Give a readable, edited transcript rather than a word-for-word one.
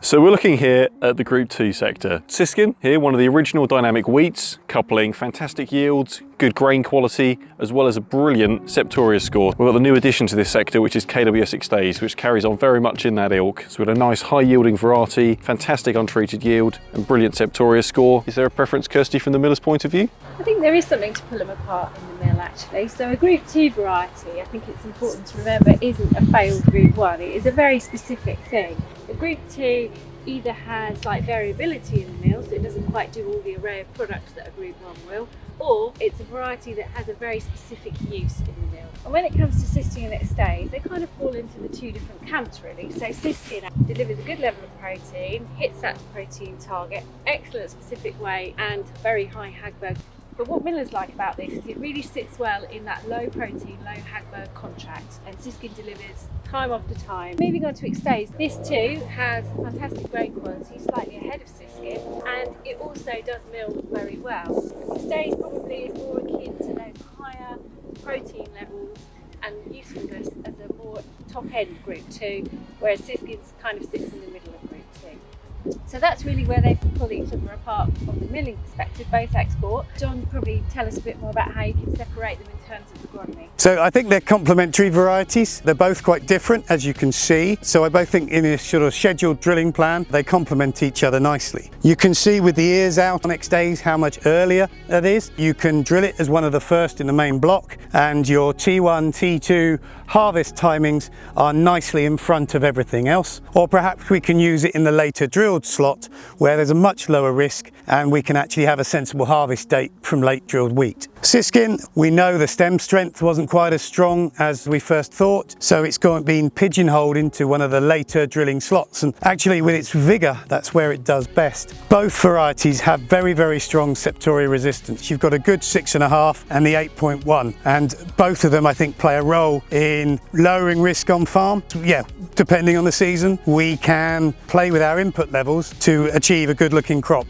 So we're looking here at the Group 2 sector. Siskin here, one of the original dynamic wheats, coupling fantastic yields, good grain quality, as well as a brilliant Septoria score. We've got the new addition to this sector, which is KWS Extase, which carries on very much in that ilk. So we've got a nice high yielding variety, fantastic untreated yield, and brilliant Septoria score. Is there a preference, Kirsty, from the miller's point of view? I think there is something to pull them apart in the mill actually. So a Group 2 variety, I think it's important to remember, isn't a failed Group 1. It is a very specific thing. The Group 2 either has like variability in the mill, so it doesn't quite do all the array of products that a Group 1 will, or it's a variety that has a very specific use in the mill. And when it comes to Siskin and Extase, they kind of fall into the two different camps really. So Siskin delivers a good level of protein, hits that protein target, excellent specific weight and very high Hagberg. But what millers like about this is it really sits well in that low protein, low Hagberg contract, and Siskin delivers time after time. Moving on to Extase, this too has fantastic grain quality, slightly ahead of Siskin, and it also does mill very well. Extase probably is more akin to those higher protein levels and usefulness as a more top-end Group 2, whereas Siskin's kind of sits in the middle of Group 2. So that's really where they pull each other apart from the milling perspective, both export. John, probably tell us a bit more about how you can separate them in terms of agronomy. So I think they're complementary varieties. They're both quite different, as you can see. So I both think in a sort of scheduled drilling plan, they complement each other nicely. You can see with the ears out on Extase how much earlier that is. You can drill it as one of the first in the main block, and your T1, T2 harvest timings are nicely in front of everything else. Or perhaps we can use it in the later drilled slot where there's a much lower risk and we can actually have a sensible harvest date from late drilled wheat. Siskin, we know the stem strength wasn't quite as strong as we first thought, so it's been pigeonholed into one of the later drilling slots, and actually with its vigour that's where it does best. Both varieties have very, very strong Septoria resistance. You've got a good 6.5 and the 8.1, and both of them I think play a role in lowering risk on farm. Yeah, depending on the season we can play with our input levels to achieve a good looking crop.